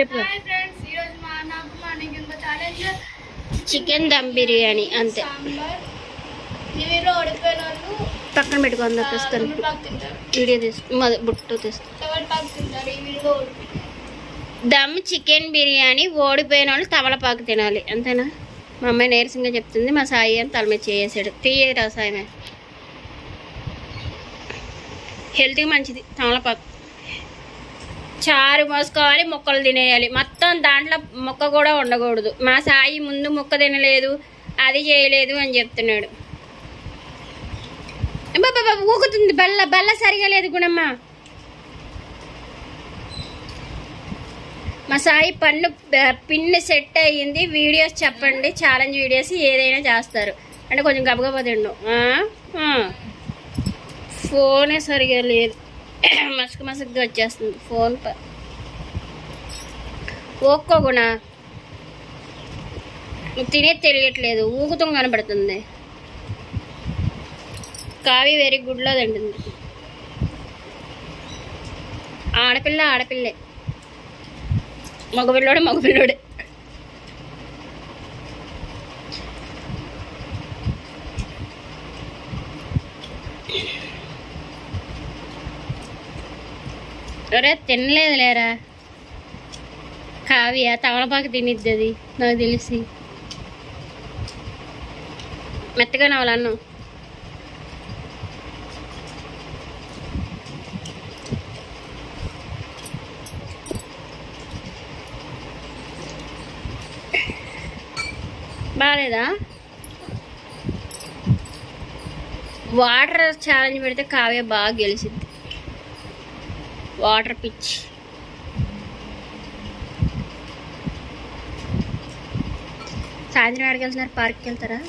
చెప్పు. చికెన్ దమ్ బిర్యానీ అంతే. పక్కన పెట్టుకుందా ప్రస్తుతానికి. వీడియో తీసు బుట్టు తీస్తా. దమ్ చికెన్ బిర్యానీ ఓడిపోయిన వాళ్ళు తమలపాకు తినాలి అంతేనా? మా అమ్మాయి నీరసంగా చెప్తుంది. మా సాయి అని తల మీద చేసాడు. తీయరా సాయమే, హెల్త్కి మంచిది తమలపాకు. చారు మోసుకోవాలి, ముక్కలు తినేయాలి. మొత్తం దాంట్లో ముక్క కూడా ఉండకూడదు. మా సాయి ముందు ముక్క తినలేదు, అది చేయలేదు అని చెప్తున్నాడు. బాబా ఊగుతుంది బల్ల బల్ల సరిగా లేదు గుణమ్మ. మా సాయి పిన్ను సెట్ అయ్యింది. వీడియోస్ చెప్పండి, ఛాలెంజ్ వీడియోస్ ఏదైనా చేస్తారు అంటే కొంచెం గబగబా తిండు. ఫోనే సరిగా లేదు, మసకగా వచ్చేస్తుంది ఫోన్. ఓక్కోగుణ తినేది తెలియట్లేదు, ఊగుతం కనబడుతుంది. కావి వెరీ గుడ్లో తింటుంది. ఆడపిల్ల ఆడపిల్లే, మగపిల్లోడే మగపిల్లోడే. అరే తినలేదు లేరా కావ్య, తమలపాకు తినిద్ది అది నాకు తెలిసి. మెత్తగా నవ్వాలన్నం. బాగాలేదా? వాటర్ ఛాలెంజ్ పెడితే కావ్య బాగా గెలిచింది. Water pitch. సాయంత్రం ఎక్కడికి వెళ్తున్నారు? పార్క్కి వెళ్తారా?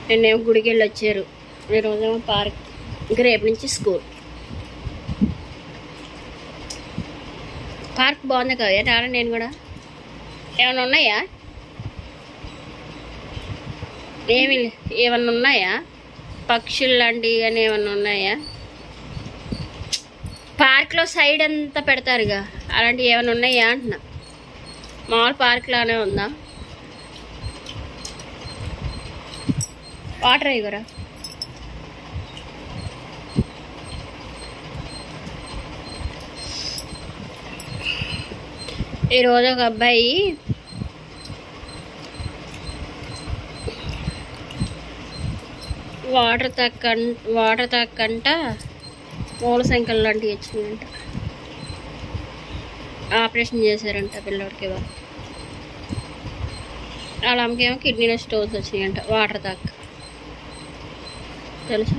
నిన్నేమో గుడికి వెళ్ళి వచ్చారు, ఈరోజేమో పార్క్. ఇంకా రేపు నుంచి స్కూల్. పార్క్ బాగుంది కదా, రాను నేను కూడా. ఏమన్నా ఉన్నాయా? ఏమన్నా ఉన్నాయా? పక్షులు లాంటివి కానీ ఏమన్నా ఉన్నాయా? పార్క్లో సైడ్ అంతా పెడతారుగా, అలాంటివి ఏమైనా ఉన్నాయా అంటున్నా. మామూలు పార్క్ లానే ఉందా? వాటర్ ఇవ్వరా? ఈరోజు ఒక అబ్బాయి వాటర్ తాకంట మూల సంఖ్యలు లాంటివి వచ్చినాయంట. ఆపరేషన్ చేశారంట పిల్లోడికి. వాళ్ళ అమ్మకేమో కిడ్నీలో స్టోన్స్ వచ్చినాయంట వాటర్ తాక. తెలుసా?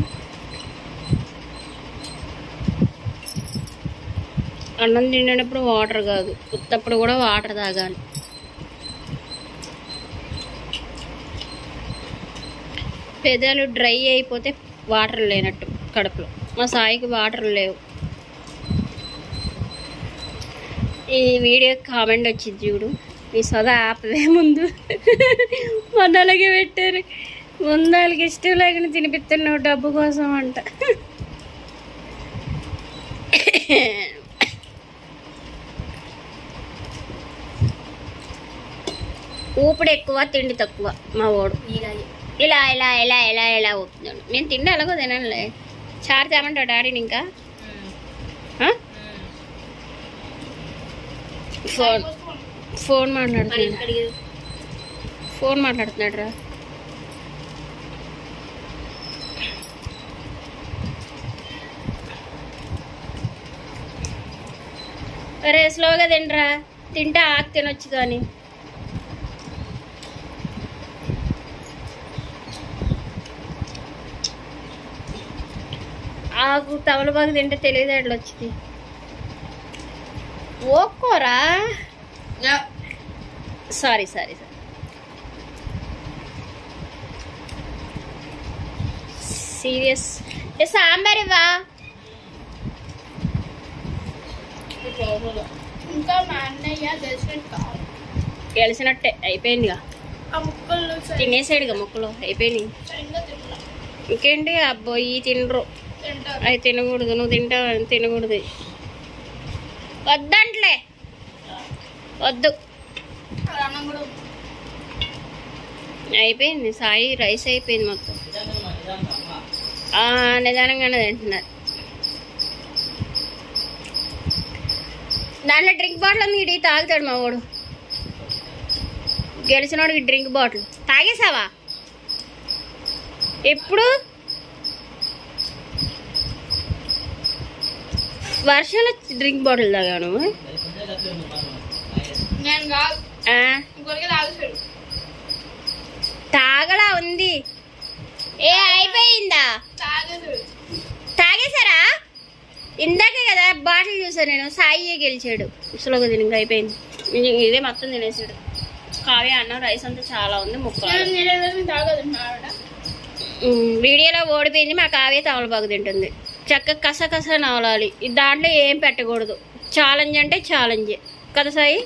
అన్నం తినేటప్పుడు వాటర్ కాదు, ఉత్తప్పుడు కూడా వాటర్ తాగాలి. పెదాలు డ్రై అయిపోతే వాటర్ లేనట్టు కడుపులో. మా సాయికి వాటర్ లేవు. ఈ వీడియో కామెంట్ వచ్చింది చూడు, మీ సదా ఆపవే ముందు. మొన్న అలాగే పెట్టారు, ముందు వాళ్ళకి ఇష్టం లేకుండా తినిపిస్తున్నావు డబ్బు కోసం అంట. ఊపిడి ఎక్కువ, తిండి తక్కువ మా వాడు. ఇలా ఇలా ఇలా ఇలా ఇలా ఊపుతున్నాడు. నేను తిండి ఎలాగో తినలే. చారు తేమంటావు డాడీని? ఇంకా ఫోన్ మాట్లాడుతున్నాడు రా. అరే స్లోగా తినరా, తింటే ఆకు తినొచ్చు. కానీ ఆకు తమలపాకు తింటే తెలివితేటలు వచ్చింది. ఓకోరా, సారీ సీరియస్. సాంబార్ ఇవ్వా? ఇంకా మా అన్నయ్య గెలిచినట్టే అయిపోయిందిగా. తినేసాడుగా ముక్కలు అయిపోయినాయి. ఇంకేంటి అబ్బాయి తినరు, అవి తినకూడదు. నువ్వు తింటావు, తినకూడదు. వద్దంట్లే వద్దు. అయిపోయింది సాయి, రైస్ అయిపోయింది మొత్తం. నిదానంగానే తింటున్నారు. దాంట్లో డ్రింక్ బాటిల్ ఉంది, ఇటు తాగుతాడు మా వాడు. గెలిచినోడికి డ్రింక్ బాటిల్ తాగేసావా? ఎప్పుడు వర్షంలో డ్రింక్ బాటిల్ తాగా నువ్వు? తాగలా ఉంది. అయిపోయిందా? తాగేశారా? ఇందాకే కదా బాటిల్ చూసాను నేను. సాయి గెలిచాడు. ఉసులోకి తిని అయిపోయింది. ఇదే మొత్తం తినేసాడు. కావ్య అన్నం రైస్ అంతా చాలా ఉంది. వీడియోలో ఓడిపోయింది. మా కావ్య తమలపాకు తింటుంది. చక్కగా కస నవలాలి. దాంట్లో ఏం పెట్టకూడదు. ఛాలెంజ్ అంటే ఛాలెంజే కదా సాయి.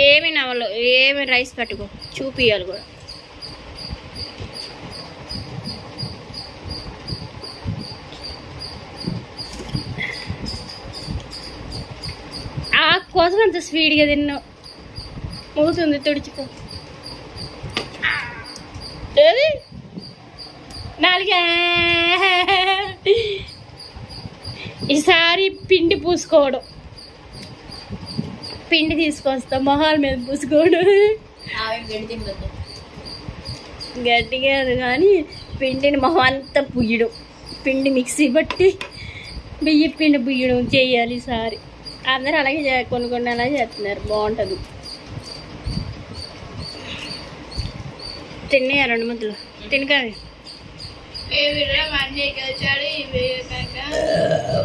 ఏమి నవలు, ఏమి రైస్ పెట్టుకో, చూపియాలి కూడా. ఆ కోసం అంత స్వీట్గా తిన్నావు. మూతుంది తుడుచుకో. ఏది నాలుగే. ఈసారి పిండి పూసుకోవడం, పిండి తీసుకొస్తా మొహాల మీద పూసుకోవడం. గట్టిగా కానీ పిండిని మొహం అంతా పుయ్యడం. పిండి మిక్సీ బట్టి బియ్య పిండి పుయ్యడం చేయాలి ఈసారి. అందరూ అలాగే కొన్ని అలా చేస్తున్నారు. బాగుంటుంది. తిన్నాయా 2 ముద్దలు? తినకావి.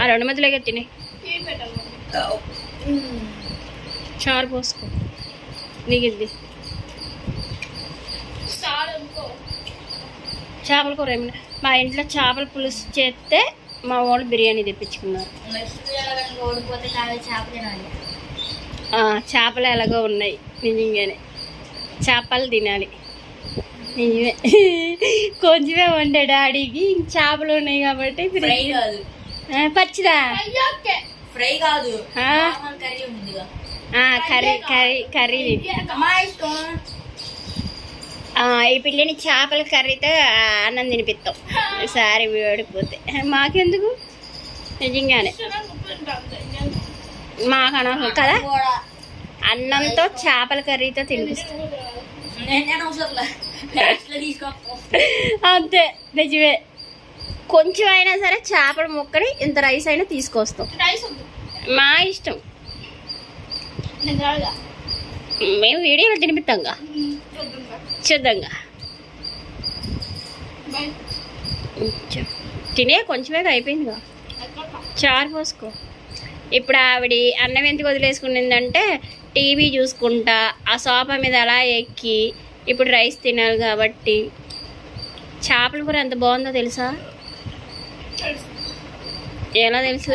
ఆ 2 ముద్దలేగా తినే. చారు పోసుకో నీకు. చేపల కూర ఏమన్నా? మా ఇంట్లో చేపల పులుసు చేస్తే మా వాళ్ళు బిర్యానీ తెప్పించుకున్నారు. చేపలు ఎలాగో ఉన్నాయి నిజంగానే. చేపలు తినాలి నిజమే. కొంచెమే వండే డాడీకి. చేపలు ఉన్నాయి కాబట్టి పచ్చిదా ఫ్రై కాదు, కర్రీ. ఈ పిల్లని చేపల కర్రీతో అన్నం తినిపిస్తాం ఈసారి ఓడిపోతే. మాకెందుకు నిజంగానే మాకు అనవసరం కదా. అన్నంతో చేపల కర్రీతో తినిపిస్తాం అంతే. నిజమే. కొంచెం అయినా సరే చేపల ముక్కని ఇంత రైస్ అయినా తీసుకొస్తాం. మా ఇష్టం. మేము వీడియోలో తినిపిస్తాంగా, చూద్దాంగా. తినే కొంచెమే అయిపోయిందిగా. చారు పోసుకో. ఇప్పుడు ఆవిడ అన్నం ఎందుకు వదిలేసుకునిందంటే టీవీ చూసుకుంటా ఆ సోఫా మీద అలా ఎక్కి ఇప్పుడు రైస్ తినాలి కాబట్టి. చేపల కూర ఎంత బాగుందో తెలుసా? ఎలా తెలుసు?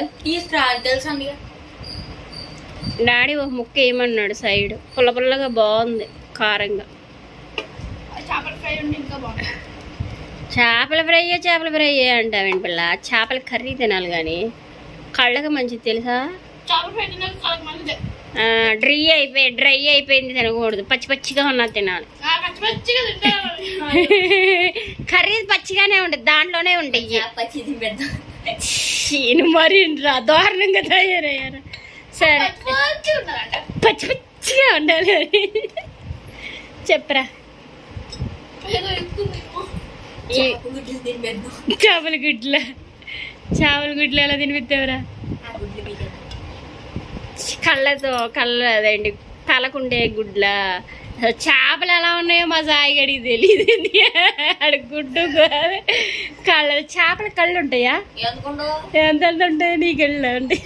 డాడీ ఒక ముక్క ఏమన్నాడు సైడ్. పుల్లగా బాగుంది, కారంగా. చేపల ఫ్రై అంటావేంటి పిల్ల? చేపల కర్రీ తినాలి కానీ కళ్ళకి మంచిది తెలుసా? డ్రై అయిపోయింది తినకూడదు. పచ్చిగా ఉన్నది తినాలి. కర్రీ పచ్చిగానే ఉంటుంది, దాంట్లోనే ఉంటాయి. మరి దారుణంగా తయారయ్యారు. సరే పచ్చిగా ఉండాలి. చెప్పరా? చేపల గుడ్లు ఎలా తినిపిస్తావురా? అదేంటి తలకుండే గుడ్ల. చేపలు ఎలా ఉన్నాయో మా సాయిగడికి తెలియదు. ఆడ గుడ్డు చేపల కళ్ళు ఉంటాయా? ఎంత ఉంటాయి నీ కళ్ళు అంటే?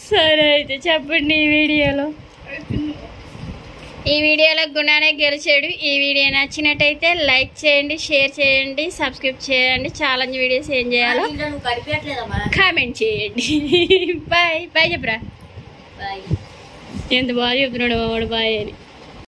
సరే అయితే చెప్పండి. ఈ వీడియోలో గుణానే గెలిచాడు. ఈ వీడియో నచ్చినట్టయితే లైక్ చేయండి, షేర్ చేయండి, సబ్స్క్రైబ్ చేయండి. ఛాలెంజ్ వీడియోస్ ఏం చేయాలో కామెంట్ చేయండి. బాయ్ చెప్పరా? ఎంత బాగా చెప్తున్నాడు వాడు బాయ్ అని.